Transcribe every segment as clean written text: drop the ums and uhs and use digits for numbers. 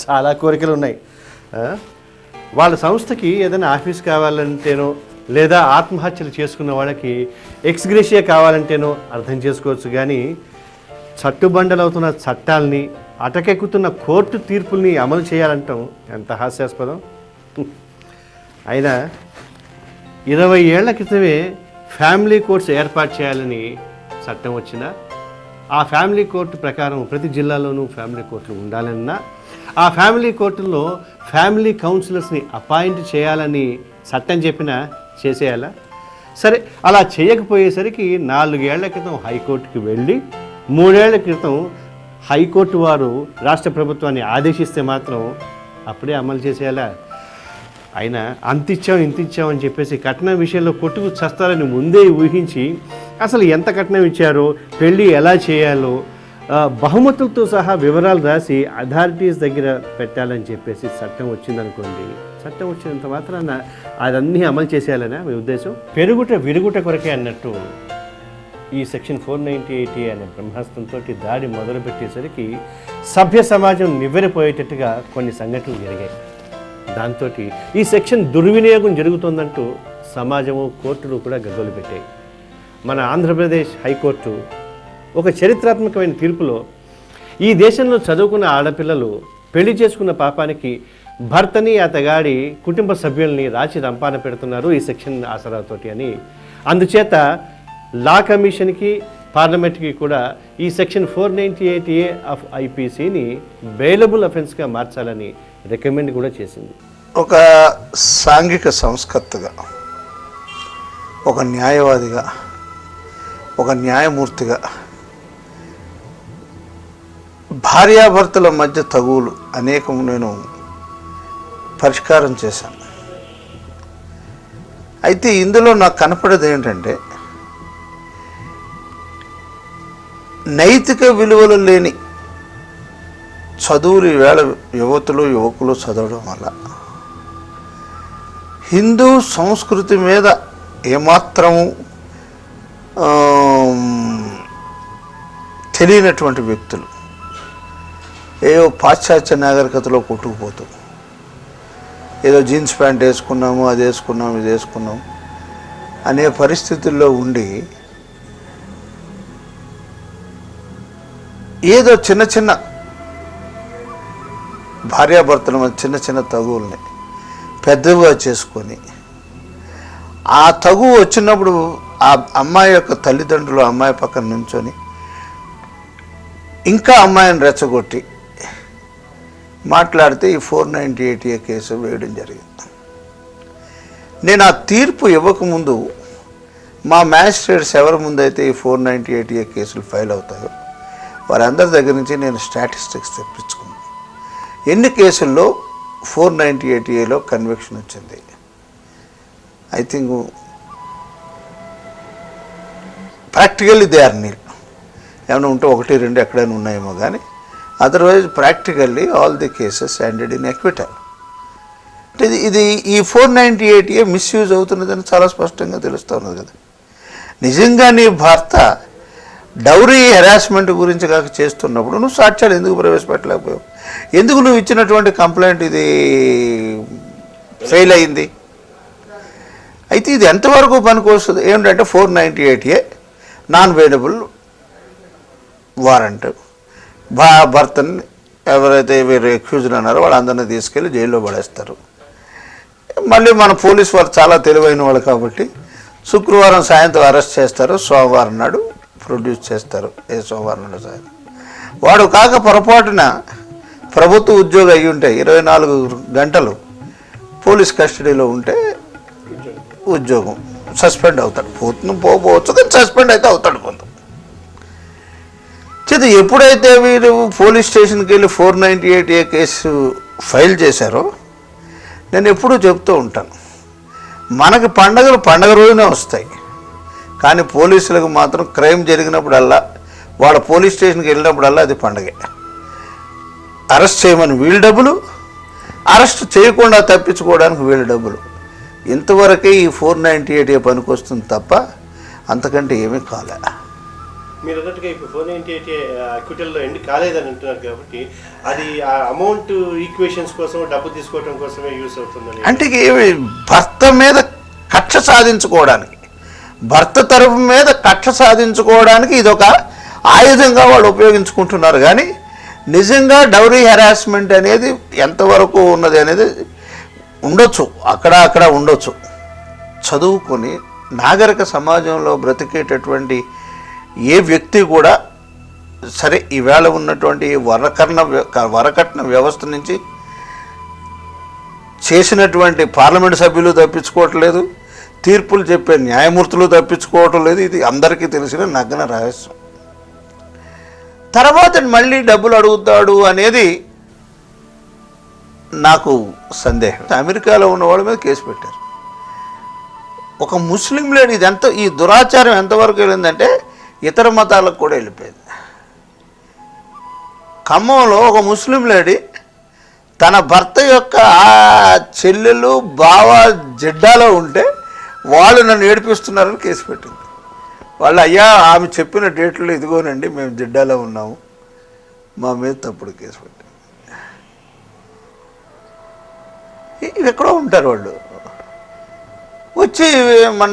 చాలా కోరికలు ఉన్నాయి. వాళ్ళ సంస్థకి ఏదైనా ఆఫీస్ కావాలంటేనో లేదా ఆత్మహత్యలు చేసుకున్న వాళ్ళకి ఎక్స్గ్రేషియా కావాలంటేనో అర్థం చేసుకోవచ్చు. కానీ చట్టుబండలవుతున్న చట్టాలని, అటకెక్కుతున్న కోర్టు తీర్పుల్ని అమలు చేయాలంటాం ఎంత హాస్యాస్పదం. అయినా 20 ఏళ్ల క్రితమే ఫ్యామిలీ కోర్ట్స్ ఏర్పాటు చేయాలని చట్టం వచ్చినా, ఆ ఫ్యామిలీ కోర్టు ప్రకారం ప్రతి జిల్లాలోనూ ఫ్యామిలీ కోర్టులు ఉండాలన్నా, ఆ ఫ్యామిలీ కోర్టుల్లో ఫ్యామిలీ కౌన్సిలర్స్ని అపాయింట్ చేయాలని చట్టం చెప్పినా చేసేయాలా? సరే, అలా చేయకపోయేసరికి 4 ఏళ్ల క్రితం హైకోర్టుకి వెళ్ళి 3 ఏళ్ల క్రితం హైకోర్టు వారు రాష్ట్ర ప్రభుత్వాన్ని ఆదేశిస్తే మాత్రం అప్పుడే అమలు చేసేయాలా? అయినా అంతిచ్చాం ఇంతిచ్చాం అని చెప్పేసి కట్నం విషయంలో కొట్టుకు చస్తారని ముందే ఊహించి అసలు ఎంత కట్నం ఇచ్చారో, పెళ్ళి ఎలా చేయాలో బహుమతులతో సహా వివరాలు రాసి అథారిటీస్ దగ్గర పెట్టాలని చెప్పేసి చట్టం వచ్చిందనుకోండి, చట్టం వచ్చినంత మాత్రాన అదన్నీ అమలు చేసేయాలనే మీ ఉద్దేశం? పెరుగుట విరుగుట కొరకే అన్నట్టు ఈ సెక్షన్ 498 అనే బ్రహ్మాస్త్రంతో దాడి మొదలుపెట్టేసరికి సభ్య సమాజం నివ్వెరపోయేటట్టుగా కొన్ని సంఘటనలు జరిగాయి. దాంతో ఈ సెక్షన్ దుర్వినియోగం జరుగుతుందంటూ సమాజము, కోర్టులు కూడా గగ్గోలు పెట్టాయి. మన ఆంధ్రప్రదేశ్ హైకోర్టు ఒక చరిత్రాత్మకమైన తీర్పులో ఈ దేశంలో చదువుకున్న ఆడపిల్లలు పెళ్లి చేసుకున్న పాపానికి భర్తని, అతగాడి కుటుంబ సభ్యుల్ని రాచి రంపాన పెడుతున్నారు ఈ సెక్షన్ ఆసరాతోటి అని, అందుచేత లా కమిషన్కి, పార్లమెంట్కి కూడా ఈ సెక్షన్ 498A ఆఫ్ ఐపీసీని బెయిలబుల్ అఫెన్స్గా మార్చాలని రికమెండ్ కూడా చేసింది. ఒక సాంఘిక సంస్కర్తగా, ఒక న్యాయవాదిగా, ఒక న్యాయమూర్తిగా భార్యాభర్తల మధ్య తగువులు అనేకం నేను పరిష్కారం చేశాను. అయితే ఇందులో నాకు కనపడేది ఏంటంటే, నైతిక విలువలు లేని చదువులు ఈవేళ యువకులు చదవడం వల్ల హిందూ సంస్కృతి మీద ఏమాత్రము తెలియనటువంటి వ్యక్తులు ఏదో పాశ్చాత్య నాగరికతలో కొట్టుకుపోతూ ఏదో జీన్స్ ప్యాంట్ వేసుకున్నాము, అది వేసుకున్నాము, ఇది వేసుకున్నాము అనే పరిస్థితుల్లో ఉండి ఏదో చిన్న చిన్న భార్యాభర్తల మధ్య చిన్న చిన్న తగువుల్ని పెద్దగా చేసుకొని, ఆ తగువు వచ్చినప్పుడు ఆ అమ్మాయి యొక్క తల్లిదండ్రులు అమ్మాయి పక్కన నుంచొని ఇంకా అమ్మాయిని రెచ్చగొట్టి మాట్లాడితే ఈ 498A కేసు వేయడం జరిగింది. నేను ఆ తీర్పు ఇవ్వకముందు మా మ్యాజిస్ట్రేట్స్ ఎవరి ముందైతే ఈ 498A కేసులు ఫైల్ అవుతాయో వారందరి దగ్గర నుంచి నేను స్టాటిస్టిక్స్ తెప్పించుకున్నాను. ఎన్ని కేసుల్లో 498Aలో కన్విక్షన్ వచ్చింది? I think practically they are nil. ఏమైనా ఉంటే 1, 2 ఎక్కడైనా ఉన్నాయేమో, కానీ otherwise practically all the cases ended in acquittal. ఇది ఈ 498A మిస్యూజ్ అవుతున్నదని చాలా స్పష్టంగా తెలుస్తూ ఉన్నది కదా. నిజంగా నీ భర్త డౌరీ హెరాస్మెంట్ గురించి కాక చేస్తున్నప్పుడు నువ్వు సాక్ష్యాలు ఎందుకు ప్రవేశపెట్టలేకపోయావు? ఎందుకు నువ్వు ఇచ్చినటువంటి కంప్లైంట్ ఇది ఫెయిల్ అయింది? అయితే ఇది ఎంతవరకు పనికి వస్తుంది ఏమిటంటే 498A నాన్ వేడబుల్ వారెంట్. భర్తని ఎవరైతే వీరు అక్యూజ్డ్ అన్నారో వాళ్ళందరినీ తీసుకెళ్ళి జైల్లో పడేస్తారు. మళ్ళీ మన పోలీస్ వారు చాలా తెలివైన వాళ్ళు కాబట్టి శుక్రవారం సాయంత్రం అరెస్ట్ చేస్తారు, సోమవారం నాడు ప్రొడ్యూస్ చేస్తారు. సోమవారం నాడు సాయంత్రం వాడు కాక పొరపాటున ప్రభుత్వ ఉద్యోగి అయ్యి ఉంటే 24 గంటలు పోలీస్ కస్టడీలో ఉంటే ఉద్యోగం సస్పెండ్ అవుతాడు. పోవచ్చు కానీ సస్పెండ్ అయితే అవుతాడు కొంత. చేత ఎప్పుడైతే వీరు పోలీస్ స్టేషన్కి వెళ్ళి 498A కేసు ఫైల్ చేశారో, నేను ఎప్పుడూ చెప్తూ ఉంటాను, మనకి పండగలు పండగ రోజునే వస్తాయి, కానీ పోలీసులకు మాత్రం క్రైమ్ జరిగినప్పుడల్లా, వాడు పోలీస్ స్టేషన్కి వెళ్ళినప్పుడల్లా అది పండగే. అరెస్ట్ చేయమని వీళ్ళ డబ్బులు, అరెస్ట్ చేయకుండా తప్పించుకోవడానికి వీళ్ళ డబ్బులు. ఇంతవరకే ఈ 498A పనికి వస్తుంది తప్ప అంతకంటే ఏమీ కాలే. మీరు అన్నట్టుగా ఇప్పుడు 498 అక్విటల్లో ఎండ్ కాలేదని అంటున్నారు కాబట్టి అది ఆ అమౌంట్ ఈక్వేషన్స్ కోసం డబ్బు తీసుకోవడం కోసమే యూస్ అవుతుందని. అంటే భర్త మీద కక్ష సాధించుకోవడానికి, భర్త తరపు మీద కక్ష సాధించుకోవడానికి ఇదొక ఆయుధంగా వాళ్ళు ఉపయోగించుకుంటున్నారు. కానీ నిజంగా డౌరీ హెరాస్మెంట్ అనేది ఎంతవరకు ఉన్నది అనేది ఉండొచ్చు, అక్కడ ఉండొచ్చు. చదువుకొని నాగరిక సమాజంలో బ్రతికేటటువంటి ఏ వ్యక్తి కూడా సరే ఈవేళ ఉన్నటువంటి వరకట్న వ్యవస్థ నుంచి చేసినటువంటి పార్లమెంట్ సభ్యులు తప్పించుకోవట్లేదు, తీర్పులు చెప్పే న్యాయమూర్తులు తప్పించుకోవటం లేదు. ఇది అందరికీ తెలిసిన నగ్న రహస్యం. తర్వాత మళ్ళీ డబ్బులు అడుగుతాడు అనేది నాకు సందేహం. అమెరికాలో ఉన్న వాళ్ళ మీద కేసు పెట్టారు. ఒక ముస్లిం లేడీ, ఇదంతా ఈ దురాచారం ఎంతవరకు వెళ్ళిందంటే ఇతర మతాలకు కూడా వెళ్ళిపోయింది. ఖమ్మంలో ఒక ముస్లిం లేడీ తన భర్త యొక్క చెల్లెలు బావ జిడ్డాలో ఉంటే వాళ్ళు నన్ను ఏడిపిస్తున్నారని కేసు పెట్టింది. వాళ్ళు అయ్యా ఆమె చెప్పిన డేట్లు ఇదిగోనండి మేము జిడ్డాలో ఉన్నాము, మా మీద తప్పుడు కేసు పెట్టింది. ఇవి ఎక్కడో ఉంటారు వాళ్ళు, వచ్చి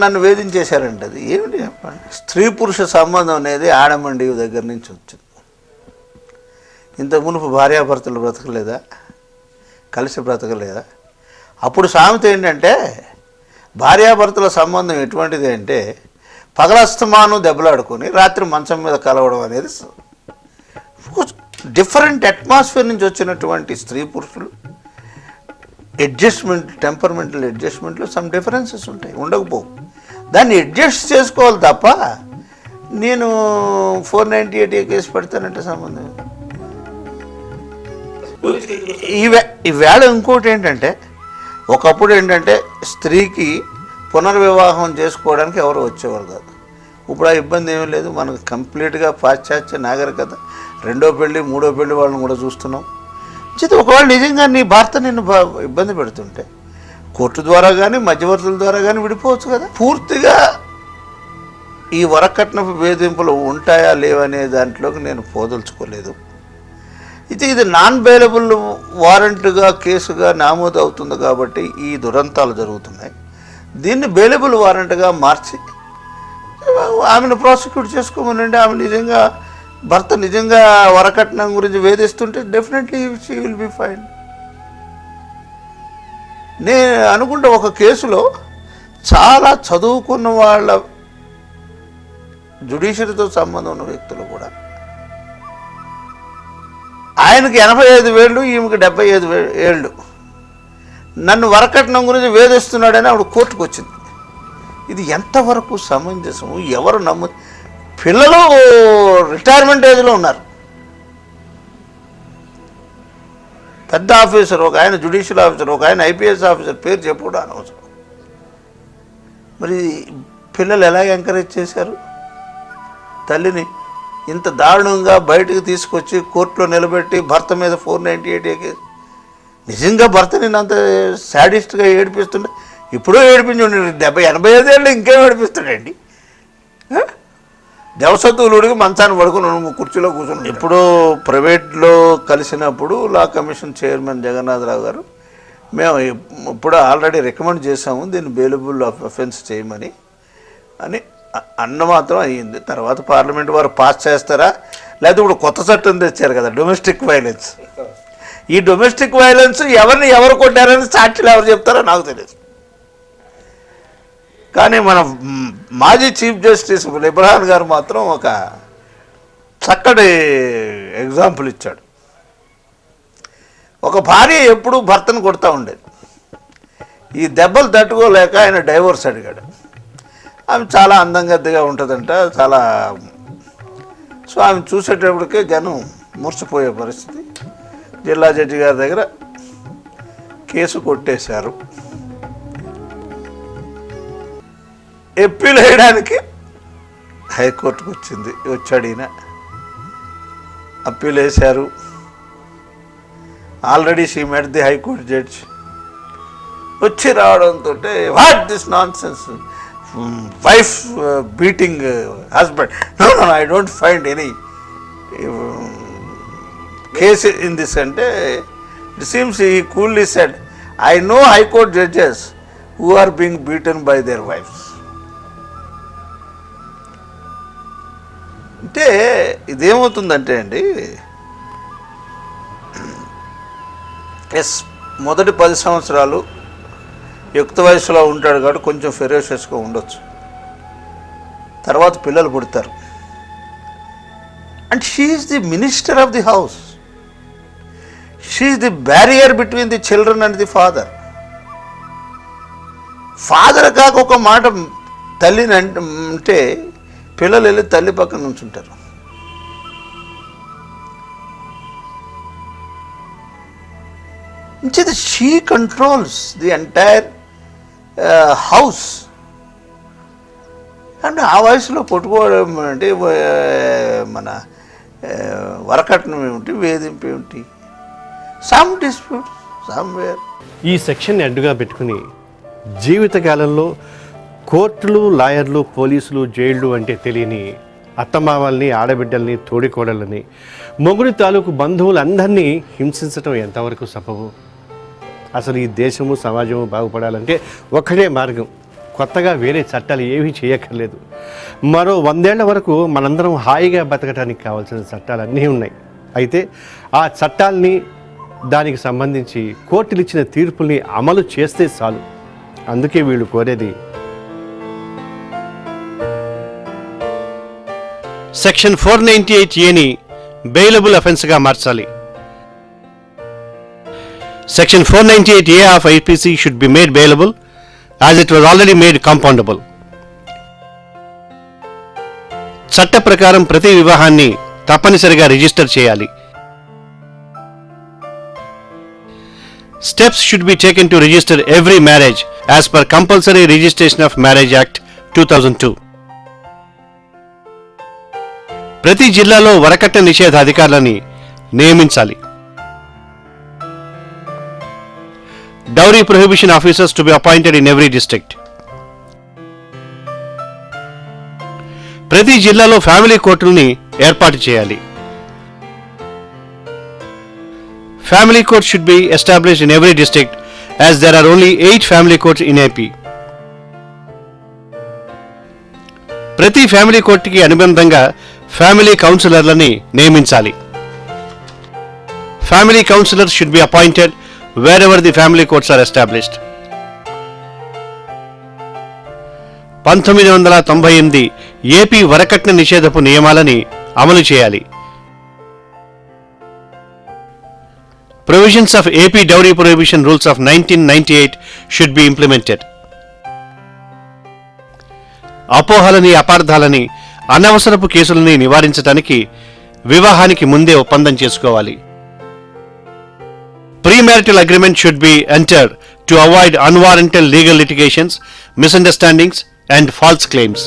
నన్ను వేధించేశారంట. అది ఏమిటి చెప్పండి? స్త్రీ పురుష సంబంధం అనేది ఆడమండి దగ్గర నుంచి వచ్చింది. ఇంత మునుపు భార్యాభర్తలు బ్రతకలేదా, కలిసి బ్రతకలేదా? అప్పుడు సామెత ఏంటంటే భార్యాభర్తల సంబంధం ఎటువంటిది అంటే పగలస్తమాను దెబ్బలాడుకొని రాత్రి మంచం మీద కలవడం అనేది డిఫరెంట్ అట్మాస్ఫియర్ నుంచి వచ్చినటువంటి స్త్రీ పురుషులు అడ్జస్ట్మెంట్, టెంపర్మెంటల్ అడ్జస్ట్మెంట్లో సమ్ డిఫరెన్సెస్ ఉంటాయి, ఉండకపోవు. దాన్ని అడ్జస్ట్ చేసుకోవాలి తప్ప నేను 498 కేసు పెడతానంటే సంబంధం. ఈవేళ ఇంకోటి ఏంటంటే ఒకప్పుడు ఏంటంటే స్త్రీకి పునర్వివాహం చేసుకోవడానికి ఎవరు వచ్చేవారు కాదు. ఇప్పుడు ఆ ఇబ్బంది ఏమీ లేదు. మనకు కంప్లీట్గా పాశ్చాత్య నాగరికత, రెండో పెళ్ళి మూడో పెళ్ళి వాళ్ళని కూడా చూస్తున్నాం. చేత ఒకవేళ నిజంగా నీ భర్త నిన్ను ఇబ్బంది పెడుతుంటే కోర్టు ద్వారా కానీ మధ్యవర్తుల ద్వారా కానీ విడిపోవచ్చు కదా. పూర్తిగా ఈ వరకట్నపు వేధింపులు ఉంటాయా లేవనే దాంట్లోకి నేను పోదలుచుకోలేదు. ఇది నాన్ బెయిలబుల్ వారెంట్గా కేసుగా నమోదు అవుతుంది కాబట్టి ఈ దురంతాలు జరుగుతున్నాయి. దీన్ని బెయిలబుల్ వారెంట్గా మార్చి ఆమెను ప్రాసిక్యూట్ చేసుకోమనండి. ఆమె నిజంగా భర్త నిజంగా వరకట్నం గురించి వేధిస్తుంటే definitely she will be fine. నేను అనుకుంటే ఒక కేసులో చాలా చదువుకున్న వాళ్ళ జ్యుడిషియరీతో సంబంధం ఉన్న వ్యక్తులు కూడా, ఆయనకి 85,000 ఈమెకి 75,000, నన్ను వరకట్నం గురించి వేధిస్తున్నాడని ఆవిడ కోర్టుకు వచ్చింది. ఇది ఎంతవరకు సమంజసము? ఎవరు పిల్లలు రిటైర్మెంట్ ఏజ్లో ఉన్నారు. పెద్ద ఆఫీసర్, ఒక ఆయన జ్యుడిషియల్ ఆఫీసర్, ఒక ఆయన ఐపీఎస్ ఆఫీసర్, పేరు చెప్పుకోవడం అనవసరం. మరి పిల్లలు ఎలా ఎంకరేజ్ చేశారు తల్లిని? ఇంత దారుణంగా బయటకు తీసుకొచ్చి కోర్టులో నిలబెట్టి భర్త మీద 498 కేసు. నిజంగా భర్త నేను అంత శాడిస్ట్గా ఏడిపిస్తుండే, ఇప్పుడు ఏడిపించి 85 ఏళ్ళు ఇంకేం ఏడిపిస్తాడండి? దేవసత్తులుడికి మంచాన్ని పడుకుని కుర్చీలో కూర్చుని. ఇప్పుడు ప్రైవేట్లో కలిసినప్పుడు లా కమిషన్ చైర్మన్ జగన్నాథరావు గారు మేము ఇప్పుడు ఆల్రెడీ రికమెండ్ చేసాము దీన్ని బెయిలబుల్ అఫెన్స్ చేయమని అని అన్న మాత్రం అయ్యింది. తర్వాత పార్లమెంట్ వారు పాస్ చేస్తారా లేకపోతే ఇప్పుడు కొత్త చట్టం తెచ్చారు కదా డొమెస్టిక్ వైలెన్స్. ఈ డొమెస్టిక్ వైలెన్స్ ఎవరు కొట్టారని సాక్షులు ఎవరు చెప్తారో నాకు తెలియదు. కానీ మన మాజీ చీఫ్ జస్టిస్ ఇబ్రహాన్ గారు మాత్రం ఒక చక్కటి ఎగ్జాంపుల్ ఇచ్చాడు. ఒక భార్య ఎప్పుడూ భర్తను కొడతా ఉండేది. ఈ దెబ్బలు తట్టుకోలేక ఆయన డైవోర్స్ అడిగాడు. ఆమె చాలా అందంగా ఉంటుందంట, చాలా. సో ఆమె చూసేటప్పటికే జనం మురిసిపోయే పరిస్థితి. జిల్లా జడ్జి గారి దగ్గర కేసు కొట్టేశారు. అప్పీల్ వేయడానికి హైకోర్టుకు వచ్చాడు ఈయన. అప్పీల్ వేశారు. Already she met the high court judge. వచ్చి రావడంతో what this non sense, wife beating husband. No, I don't find any case in this. And it seems he coolly said, I know High Court judges who are being beaten by their wives. అంటే ఇదేమవుతుందంటే అండి, yes మొదటి 10 సంవత్సరాలు యుక్త వయసులో ఉంటాడు కాబట్టి కొంచెం ఫెరోషియస్గా ఉండొచ్చు. తర్వాత పిల్లలు పుడతారు. And she is the minister of the house. She is the barrier between the children and the father. Father కాక ఒక మాట తల్లిని అంటే పిల్లలు వెళ్ళి తల్లి పక్కన నుంచుంటారు. She controls the entire house. అంటే ఆ వయసులో కొట్టుకోవడం అంటే మన వరకట్నం ఏమిటి, వేధింపు ఏమిటి, సమ్ డిస్ప్యూట్ సమ్వేర్. ఈ సెక్షన్ అడ్డుగా పెట్టుకుని జీవితకాలంలో కోర్టులు, లాయర్లు, పోలీసులు, జైళ్ళు అంటే తెలియని అత్తమామల్ని, ఆడబిడ్డల్ని, తోడికోడళ్ళని, మొగుడి తాలూకు బంధువులందరినీ హింసించడం ఎంతవరకు సబబు? అసలు ఈ దేశము, సమాజము బాగుపడాలంటే ఒక్కటే మార్గం. కొత్తగా వేరే చట్టాలు ఏమీ చేయక్కర్లేదు. మరో 100 ఏళ్ల వరకు మనందరం హాయిగా బతకడానికి కావాల్సిన చట్టాలు అన్నీ ఉన్నాయి. అయితే ఆ చట్టాలని, దానికి సంబంధించి కోర్టులు ఇచ్చిన తీర్పుల్ని అమలు చేస్తే చాలు. అందుకే వీళ్ళు కోరేది సెక్షన్ 498A బెయిలబుల్ అఫెన్స్గా మార్చాలి. Section 498A of IPC should be made bailable as it was already made compoundable. చట్ట ప్రకారం ప్రతి వివాహాన్ని తప్పనిసరిగా రిజిస్టర్ చేయాలి. Steps should be taken to register every marriage as per Compulsory Registration of Marriage Act 2002. ప్రతి జిల్లాలో వరకట్న నిషేధ అధికారులని నియమించాలి. Dowry prohibition officers to be appointed in every district. ప్రతి జిల్లాలో ఫ్యామిలీ కోర్టుల్ని ఏర్పాటు చేయాలి. Family courts should be established in every district as there are only 8 family courts in AP. ప్రతి ఫ్యామిలీ కోర్టుకి అనుబంధంగా family కౌన్సిలర్లని నియమించాలి. Family counselors should be appointed wherever the family courts are established. 1998 AP వరకట్న నిషేధపు నియమాలని అమలు చేయాలి. Provisions of AP Dowry Prohibition Rules of 1998 should be implemented. అపోహలని, అపార్థాలని, అనవసరపు కేసులని నివారించడానికి వివాహానికి ముందే ఒప్పందం చేసుకోవాలి. Premarital agreement should be entered to avoid unwarranted legal litigations, misunderstandings and false claims.